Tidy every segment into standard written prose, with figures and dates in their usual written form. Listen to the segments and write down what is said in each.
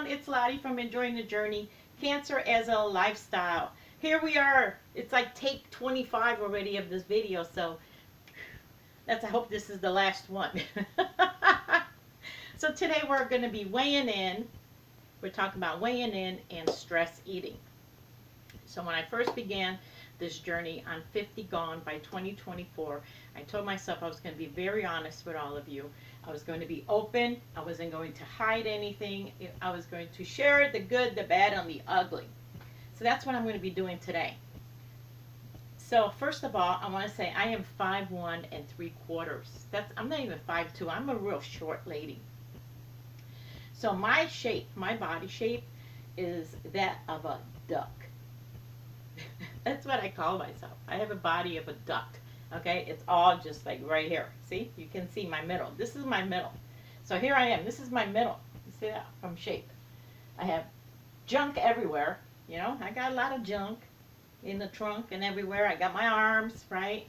It's Lottie from Enjoying the Journey, Cancer as a Lifestyle. Here we are. It's like take 25 already of this video, so I hope this is the last one. So today we're going to be weighing in. We're talking about weighing in and stress eating. So when I first began this journey on 50 Gone by 2024, I told myself I was going to be very honest with all of you. I was going to be open. I wasn't going to hide anything. I was going to share the good, the bad, and the ugly. So that's what I'm going to be doing today. So first of all, I want to say I am 5'1" and 3/4. I'm not even 5'2". I'm a real short lady. So my shape, my body shape, is that of a duck. That's what I call myself. I have a body of a duck. Okay, it's all just like right here. See, you can see my middle. This is my middle. So here I am. This is my middle. You see that from shape. I have junk everywhere. You know, I got a lot of junk in the trunk and everywhere. I got my arms, right?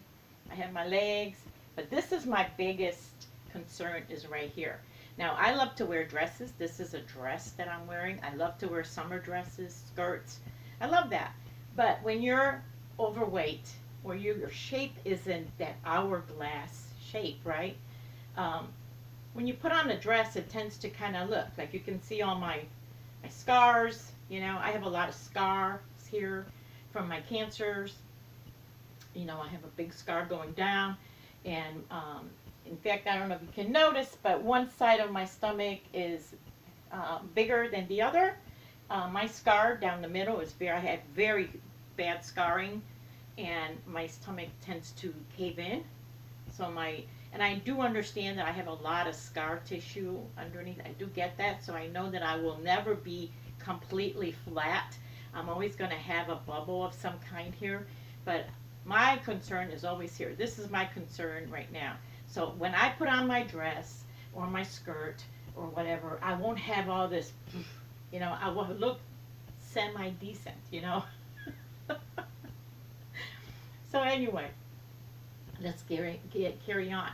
I have my legs. But this is my biggest concern is right here. Now, I love to wear dresses. This is a dress that I'm wearing. I love to wear summer dresses, skirts. I love that. But when you're overweight, or your shape isn't that hourglass shape, right? When you put on a dress, it tends to kind of look like you can see all my scars. You know, I have a lot of scars here from my cancers. You know, I have a big scar going down, and in fact, I don't know if you can notice, but one side of my stomach is bigger than the other. My scar down the middle is I had very bad scarring, and my stomach tends to cave in. So and I do understand that I have a lot of scar tissue underneath. I do get that, so I know that I will never be completely flat. I'm always going to have a bubble of some kind here, but my concern is always here. This is my concern right now. So when I put on my dress or my skirt or whatever, I won't have all this, you know, I will look semi-decent, you know. So anyway, let's carry on.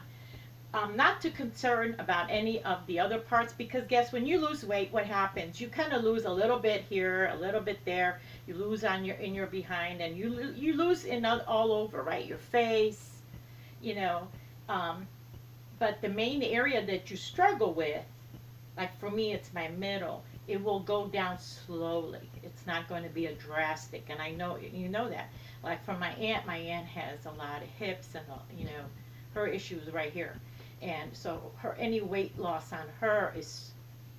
I'm not too concerned about any of the other parts, because guess, when you lose weight, what happens? You kind of lose a little bit here, a little bit there. You lose in your behind, and you lose in all over, right? Your face, you know. But the main area that you struggle with, like for me, it's my middle. It will go down slowly. It's not going to be a drastic, and I know you know that. Like for my aunt has a lot of hips, and you know, her issues right here, and so any weight loss on her is,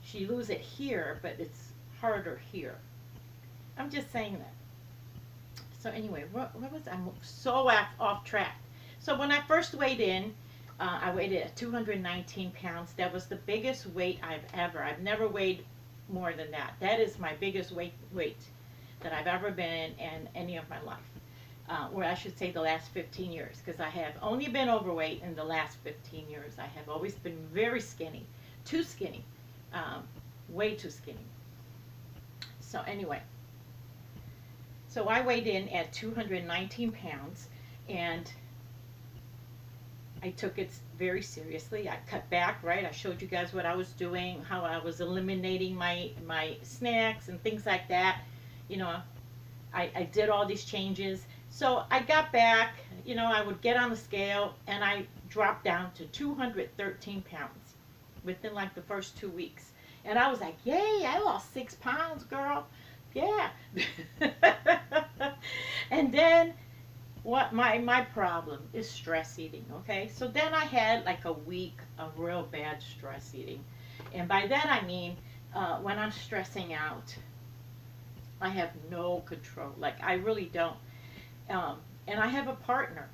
she loses it here, but it's harder here. I'm just saying that. So anyway, what was I'm so off track. So when I first weighed in, I weighed at 219 pounds. That was the biggest weight I've never weighed more than that. That is my biggest weight that I've ever been in any of my life. Or I should say the last 15 years, because I have only been overweight in the last 15 years. I have always been very skinny, too skinny, way too skinny. So anyway, so I weighed in at 219 pounds, and I took it very seriously. I cut back, right? I showed you guys what I was doing, how I was eliminating my snacks and things like that. You know, I did all these changes. So I got back, you know, I would get on the scale, and I dropped down to 213 pounds within like the first 2 weeks. And I was like, yay, I lost 6 pounds, girl. Yeah. And then what my problem is stress eating, okay? So then I had like a week of real bad stress eating. And by that I mean, when I'm stressing out, I have no control. Like, I really don't. And I have a partner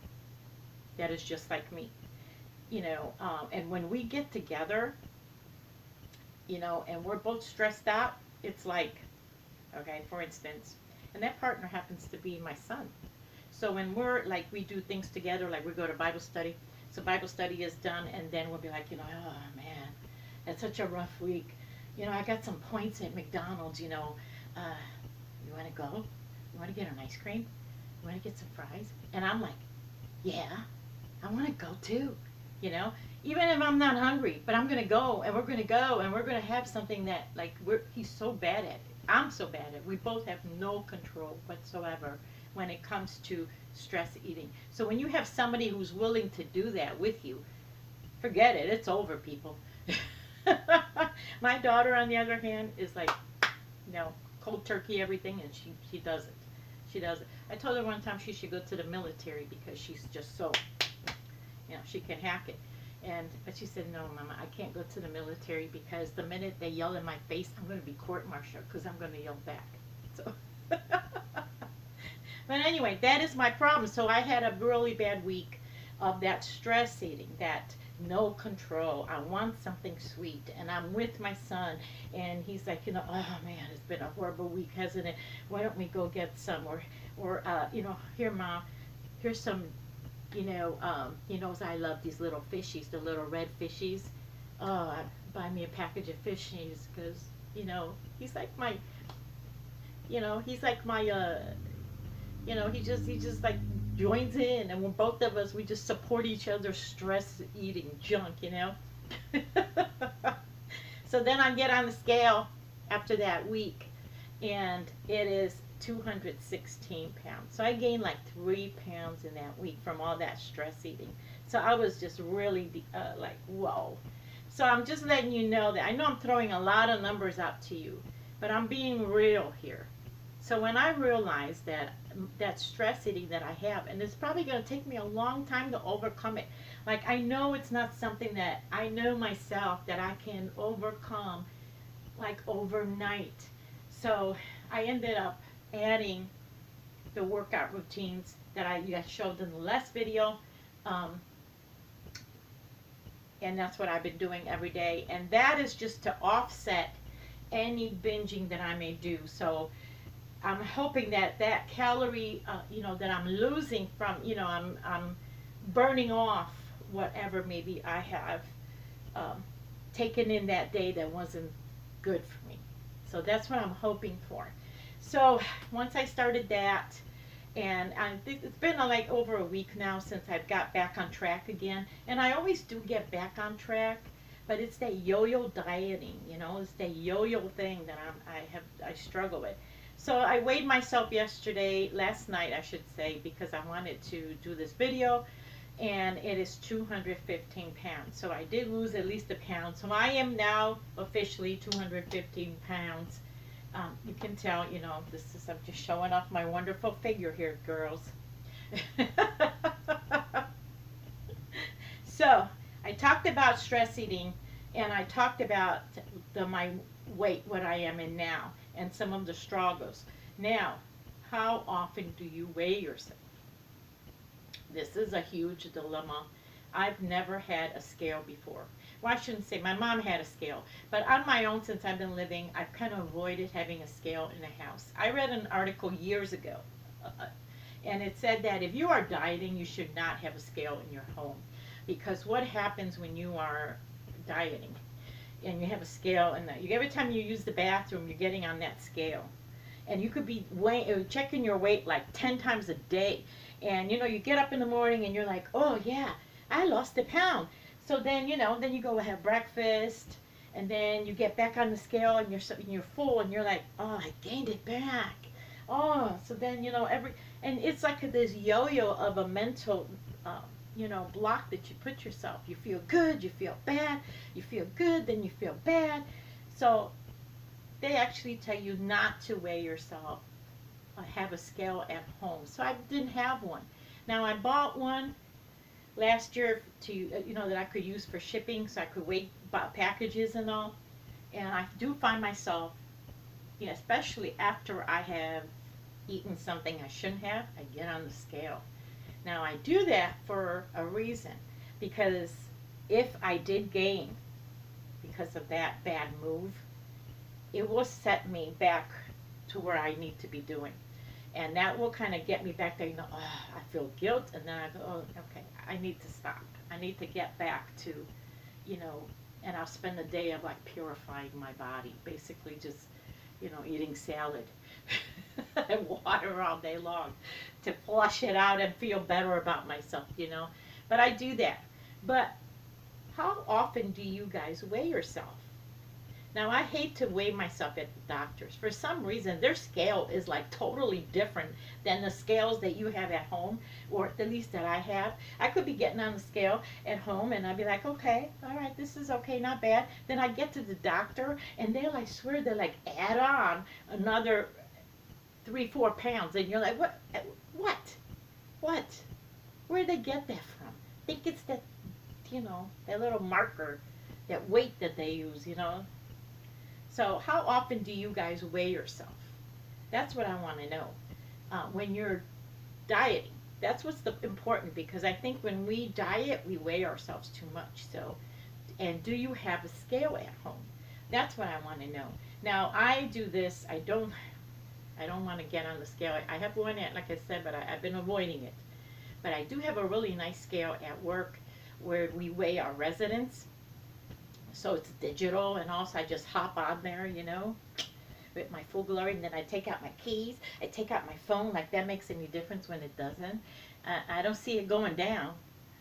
that is just like me, you know, and when we get together, you know, and we're both stressed out, it's like, okay, for instance, and that partner happens to be my son. So when we're like, we do things together, like we go to Bible study. So Bible study is done, and then we'll be like, you know, oh man, that's such a rough week. You know, I got some points at McDonald's, you know. You want to go? You want to get an ice cream? You want to get some fries? And I'm like, yeah, I want to go too. You know, even if I'm not hungry, but I'm gonna go and we're gonna go and we're gonna have something that like he's so bad at it. I'm so bad at it. We both have no control whatsoever when it comes to stress eating. So when you have somebody who's willing to do that with you, forget it. It's over, people. My daughter, on the other hand, is like, cold turkey everything, and she does it. She does it. I told her one time she should go to the military because she's just so, she can hack it. But she said, no, Mama, I can't go to the military because the minute they yell in my face, I'm going to be court-martialed because I'm going to yell back. So, but anyway, that is my problem. So I had a really bad week of that stress eating, that no control. I want something sweet, and I'm with my son, and he's like, oh man, it's been a horrible week, hasn't it? Why don't we go get some, or here, Mom, here's some, he knows I love these little fishies, the little red fishies. Oh, buy me a package of fishies because, he's like my, he's like my, he just like joins in, and when both of us, we just support each other's stress eating junk, So then I get on the scale after that week, and it is 216 pounds. So I gained like 3 pounds in that week from all that stress eating. So I was just really like, whoa. So I'm just letting you know that I know I'm throwing a lot of numbers out to you, but I'm being real here. So when I realized that stress eating that I have, and it's probably going to take me a long time to overcome it. Like, I know it's not something that I know myself that I can overcome like overnight. So I ended up adding the workout routines that I showed in the last video. And that's what I've been doing every day. And that is just to offset any binging that I may do. So I'm hoping that calorie, that I'm losing from, I'm burning off whatever maybe I have taken in that day that wasn't good for me. So that's what I'm hoping for. So once I started that, and I think it's been like over a week now since I've got back on track again. And I always do get back on track, but it's that yo-yo dieting, it's that yo-yo thing that I struggle with. So I weighed myself last night I should say, because I wanted to do this video, and it is 215 pounds. So I did lose at least a pound. So I am now officially 215 pounds. You can tell, I'm just showing off my wonderful figure here, girls. So I talked about stress eating, and I talked about my weight, what I am in now, and some of the struggles. Now, how often do you weigh yourself? This is a huge dilemma. I've never had a scale before. Well, I shouldn't say, my mom had a scale, but on my own, since I've been living, I've kind of avoided having a scale in the house. I read an article years ago, and it said that if you are dieting, you should not have a scale in your home, because what happens when you are dieting and you have a scale, and every time you use the bathroom, you're getting on that scale, and you could be checking your weight like 10 times a day, and you get up in the morning and you're like, oh yeah, I lost a pound. So then then you go have breakfast, and then you get back on the scale, and you're full, and you're like, oh, I gained it back. Oh, so then and it's like this yo-yo of a mental block that you put yourself. You feel good, you feel bad, you feel good, then you feel bad. So they actually tell you not to weigh yourself, have a scale at home. So I didn't have one. Now I bought one last year to that I could use for shipping, so I could weigh packages and all. And I do find myself, especially after I have eaten something I shouldn't have, I get on the scale. Now I do that for a reason, because if I did gain because of that bad move, it will set me back to where I need to be doing. And that will kind of get me back there, oh, I feel guilt, and then I go, oh, okay, I need to stop. I need to get back to, and I'll spend a day of like purifying my body, basically just, eating salad and water all day long to flush it out and feel better about myself, But I do that. But how often do you guys weigh yourself? Now, I hate to weigh myself at the doctors. For some reason, their scale is like totally different than the scales that you have at home, or at least that I have. I could be getting on the scale at home and I'd be like, okay, all right, this is okay, not bad. Then I get to the doctor and they'll, I swear, they'll like add on another 3, 4 pounds. And you're like, what? What? What? Where'd they get that from? I think it's that, that little marker, that weight that they use. So how often do you guys weigh yourself? That's what I want to know. When you're dieting, that's what's important, because I think when we diet, we weigh ourselves too much. So, and do you have a scale at home? That's what I want to know. Now, I do this. I don't want to get on the scale. I have one at, like I said, but I've been avoiding it. But I do have a really nice scale at work where we weigh our residents. So it's digital, and also I just hop on there, with my full glory, and then I take out my keys, I take out my phone, like that makes any difference when it doesn't. I don't see it going down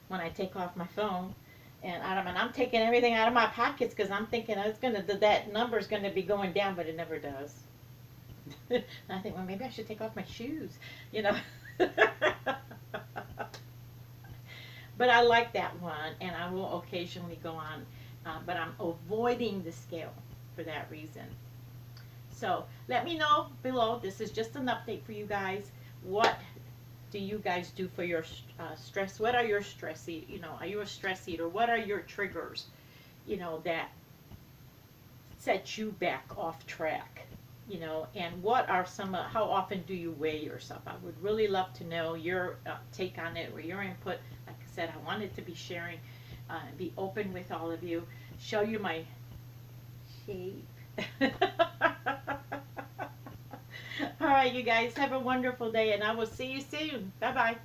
when I take off my phone, and I'm taking everything out of my pockets because I'm thinking that number's gonna be going down, but it never does. And I think, well, maybe I should take off my shoes. But I like that one, and I will occasionally go on. But I'm avoiding the scale for that reason. So let me know below. This is just an update for you guys. What do you guys do for your stress? What are your stress are you a stress eater? What are your triggers, that set you back off track? And what are how often do you weigh yourself? I would really love to know your take on it, or your input. Like I said, I wanted to be sharing, be open with all of you, show you my shape. All right, you guys, have a wonderful day, and I will see you soon. Bye-bye.